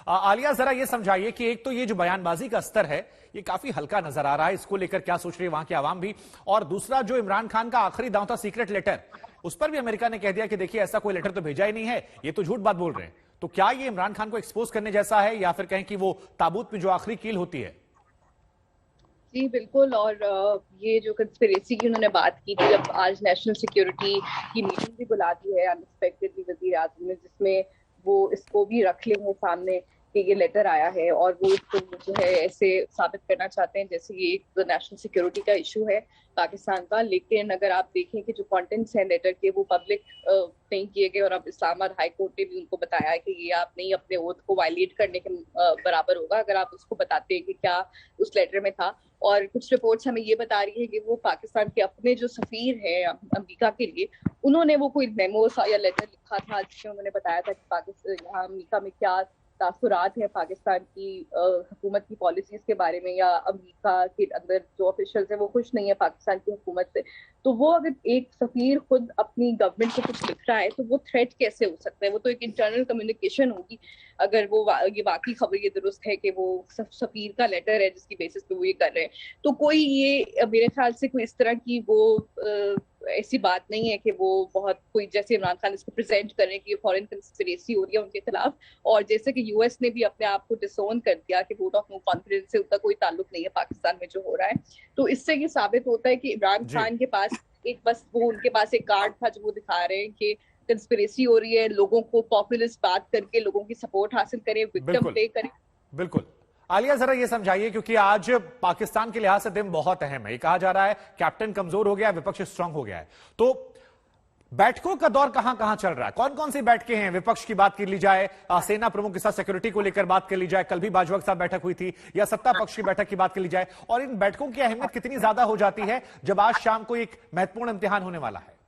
आलिया, जरा ये समझाइए कि एक तो ये जो बयानबाजी का स्तर है ये काफी हल्का नजर आ रहा है, इसको लेकर क्या सोच रही है वहां की आवाम भी, और दूसरा जो इमरान खान का आखिरी दांव था सीक्रेट लेटर, उस पर भी अमेरिका ने कह दिया कि देखिए ऐसा कोई लेटर तो भेजा ही नहीं है, ये तो झूठ बात बोल रहे हैं। तो क्या ये इमरान खान को एक्सपोज करने जैसा है, या फिर कहें कि वो ताबूत में जो आखिरी कील होती है? जी बिल्कुल। और ये जो कंस्पिरेसी की उन्होंने बात की थी, जब आज नेशनल सिक्योरिटी की मीटिंग भी बुला दी है अनएक्सपेक्टेडली वजीर आजम ने, जिसमें वो इसको भी रख लेंगे सामने कि ये लेटर आया है, और वो इसको जो है ऐसे साबित करना चाहते हैं जैसे ये एक नेशनल सिक्योरिटी का इशू है पाकिस्तान का। लेकिन अगर आप देखें कि जो कंटेंट्स हैं लेटर के वो पब्लिक नहीं किए गए, और अब इस्लामाबाद हाई कोर्ट ने भी उनको बताया है कि ये आप नहीं, अपने ओथ को वायलेट करने के बराबर होगा अगर आप उसको बताते हैं कि क्या उस लेटर में था। और कुछ रिपोर्ट्स हमें ये बता रही है कि वो पाकिस्तान के अपने जो सफीर है अमेरिका के लिए, उन्होंने वो कोई मेमो या लेटर लिखा था जिसमें उन्होंने बताया था कि पाकिस्तान यहाँ अमेरिका में क्या तासुरात है पाकिस्तान की हुकूमत की पॉलिसीज के बारे में, या अमेरिका के अंदर जो ऑफिशियल्स है वो खुश नहीं है पाकिस्तान की हुकूमत से। तो वो अगर एक सफीर खुद अपनी गवर्नमेंट को कुछ लिख रहा है तो वो थ्रेट कैसे हो सकता है? वो तो एक इंटरनल कम्युनिकेशन होगी। अगर वो ये बाकी खबर ये दुरुस्त है कि वो सफीर का लेटर है जिसकी बेसिस पे वो ये कर रहे हैं, तो कोई ये मेरे ख्याल से कोई इस तरह की वो ऐसी बात नहीं है कि वो बहुत कोई जैसे इमरान खान इसको प्रेजेंट कर रहे हैं कि फॉरेन कंस्पिरेसी हो रही है उनके खिलाफ। और जैसे कि यूएस ने भी अपने आप को डिसोन कर दिया कि वोट ऑफ नो कॉन्फिडेंस से उनका कोई ताल्लुक नहीं है पाकिस्तान में जो हो रहा है। तो इससे ये साबित होता है कि इमरान खान के पास एक बस वो उनके पास एक कार्ड था जो वो दिखा रहे हैं कि कंस्पिरेसी हो रही है, लोगों को पॉपुलिस्ट बात करके लोगों की सपोर्ट हासिल करें, विक्टिम प्ले करें। बिल्कुल। आलिया, जरा ये समझाइए, क्योंकि आज पाकिस्तान के लिहाज से दिन बहुत अहम है। ये कहा जा रहा है कैप्टन कमजोर हो गया, विपक्ष स्ट्रांग हो गया है, तो बैठकों का दौर कहां कहां चल रहा है? कौन कौन सी बैठकें हैं? विपक्ष की बात कर ली जाए, सेना प्रमुख के साथ सिक्योरिटी को लेकर बात कर ली जाए, कल भी बाजवा के साथ बैठक हुई थी, या सत्ता पक्ष की बैठक की बात कर ली जाए, और इन बैठकों की अहमियत कितनी ज्यादा हो जाती है जब आज शाम को एक महत्वपूर्ण इम्तिहान होने वाला है?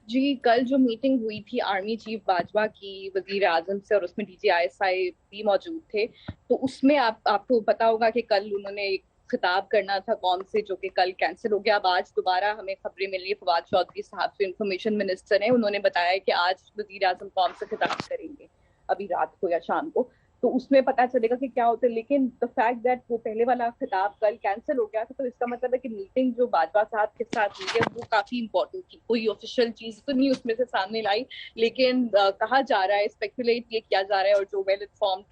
जी, कल जो मीटिंग हुई थी आर्मी चीफ बाजवा की वजीर आजम से, और उसमें DGISI भी मौजूद थे, तो उसमें आपको पता होगा कि कल उन्होंने एक खिताब करना था कौम से, जो कि कल कैंसिल हो गया। अब आज दोबारा हमें खबरें मिल रही है, फवाद चौधरी साहब जो इंफॉर्मेशन मिनिस्टर हैं, उन्होंने बताया कि आज वजीर आजम कौम से खिताब करेंगे अभी रात को या शाम को, तो उसमें पता चलेगा कि क्या होता है। लेकिन द फैक्ट दैट वो पहले वाला खिताब कल कैंसिल हो गया था, तो इसका मतलब है कि मीटिंग जो बाजवा साहब के साथ हुई है वो काफी इंपॉर्टेंट थी। कोई ऑफिशियल चीज तो नहीं उसमें से सामने लाई, लेकिन कहा जा रहा है, स्पेकुलेट ये किया जा रहा है, और जो वेल इन्फॉर्म्ड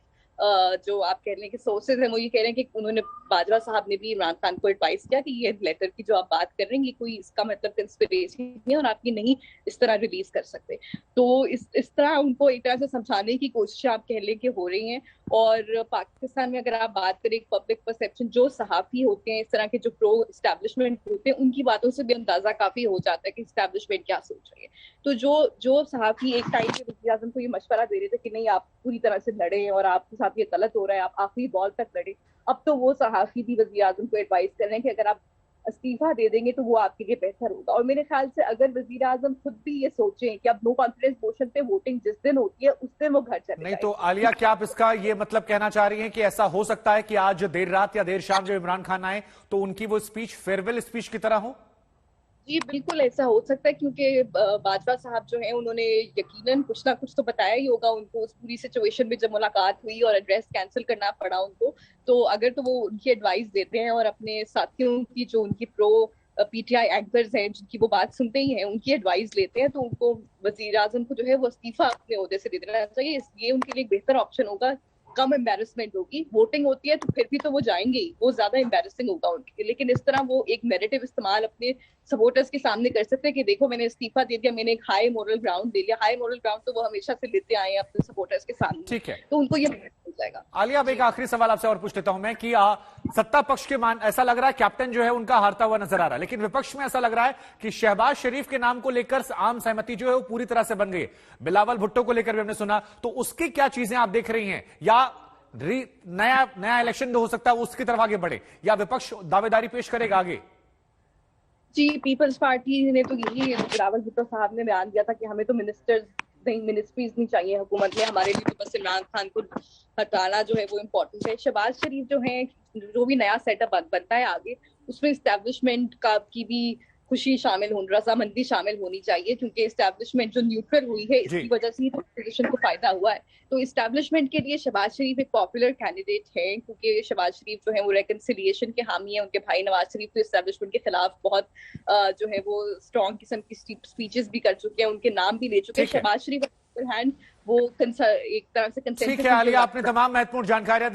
जो आप कह रहे हैं कि सोर्सेज हैं वो ये कह रहे हैं कि उन्होंने बाजवा साहब ने भी इमरान खान को एडवाइस किया कि ये लेटर की जो आप बात कर रहे हैं ये कोई इसका मतलब कंस्पिरेसी नहीं है और आप ये नहीं इस तरह रिलीज कर सकते। तो इस तरह उनको एक तरह से समझाने की कोशिश आप कह लें कि हो रही हैं। और पाकिस्तान में अगर आप बात करें पब्लिक परसेप्शन, जो सहाफी होते हैं इस तरह के जो प्रो एस्टैब्लिशमेंट होते हैं, उनकी बातों से भी अंदाजा काफी हो जाता है कि एस्टैब्लिशमेंट क्या सोच रही है। तो जो सहाफी एक टाइम पे वज़ीर आज़म को ये मशवरा दे रहे थे कि नहीं आप पूरी तरह से लड़े और आपके साथ ये गलत हो रहा है, आप आखिरी बॉल तक लड़े, अब तो वो सहाफी भी वज़ीर आज़म को एडवाइस कर रहे हैं कि अगर आप इस्तीफा दे देंगे तो वो आपके लिए बेहतर होगा। और मेरे ख्याल से अगर वजीर आजम खुद भी ये सोचें कि अब नो कॉन्फिडेंस मोशन पे वोटिंग जिस दिन होती है उस दिन वो घर चले नहीं, तो आलिया क्या आप इसका ये मतलब कहना चाह रही हैं कि ऐसा हो सकता है कि आज देर रात या देर शाम जब इमरान खान आए तो उनकी वो स्पीच फेयरवेल स्पीच की तरह हो? जी बिल्कुल ऐसा हो सकता है, क्योंकि बाजवा साहब जो हैं उन्होंने यकीनन कुछ ना कुछ तो बताया ही होगा उनको उस पूरी सिचुएशन में जब मुलाकात हुई और एड्रेस कैंसिल करना पड़ा उनको। तो अगर तो वो उनकी एडवाइस देते हैं और अपने साथियों की जो उनकी प्रो PTI एंकर्स हैं जिनकी वो बात सुनते ही हैं उनकी एडवाइस लेते हैं, तो उनको वजीर आजम को जो है वो इस्तीफा अपने ओहदे से दे देना चाहिए। ये उनके लिए एक बेहतर ऑप्शन होगा, कम एम्बेरसमेंट होगी। वोटिंग होती है तो फिर भी तो वो जाएंगे ही, वो ज्यादा एम्बेरसिंग होगा उनके लिए। लेकिन इस तरह वो एक नैरेटिव इस्तेमाल अपने सपोर्टर्स के सामने कर सकते हैं कि देखो मैंने इस्तीफा दे दिया, मैंने एक हाई मोरल ग्राउंड ले लिया। हाई मोरल ग्राउंड तो वो हमेशा से लेते आए हैं अपने सपोर्टर्स के सामने, ठीक है, तो उनको ये मिल जाएगा। आलिया, अब एक आखिरी सवाल आपसे और पूछ लेता हूं मैं कि सत्ता पक्ष के मान ऐसा लग रहा है कैप्टन जो है उनका हारता हुआ नजर आ रहा है, लेकिन विपक्ष में ऐसा लग रहा है कि शहबाज शरीफ के नाम को लेकर आम सहमति जो है वो पूरी तरह से बन गई। बिलावल भुट्टो को लेकर भी हमने सुना, तो उसकी क्या चीजें आप देख रही हैं? या नया इलेक्शन जो हो सकता है उसकी तरफ आगे बढ़े, या विपक्ष दावेदारी पेश करेगा आगे? जी, पीपल्स पार्टी ने तो यही बिलावल भुट्टो साहब ने बयान दिया था कि हमें तो मिनिस्टर्स नहीं, मिनिस्ट्रीज नहीं चाहिए हुकूमत में, हमारे लिए तो बस इमरान खान को हटाना जो है वो इम्पोर्टेंट है। शहबाज शरीफ जो है, जो भी नया सेटअप बनता है आगे उसमें इस्टेब्लिशमेंट का की भी खुशी शामिल होनी, रजामंदी शामिल होनी चाहिए, क्योंकि इस्टेब्लिशमेंट जो न्यूट्रल हुई है इसकी वजह से ही पोजीशन को फायदा हुआ है। तो इस्टेब्लिशमेंट के लिए शहबाज शरीफ एक पॉपुलर कैंडिडेट है, क्योंकि शहबाज शरीफ जो है वो रेकन्सिलिएशन के हामी है। उनके भाई नवाज शरीफ तो इस्टेब्लिशमेंट के खिलाफ बहुत जो है वो स्ट्रॉन्ग किस्म की स्पीचेस भी कर चुके हैं, उनके नाम भी ले चुके हैं। शहबाज शरीफ हैंड वो एक तरह से ठीक है आलिया, आपने तमाम महत्वपूर्ण जानकारियां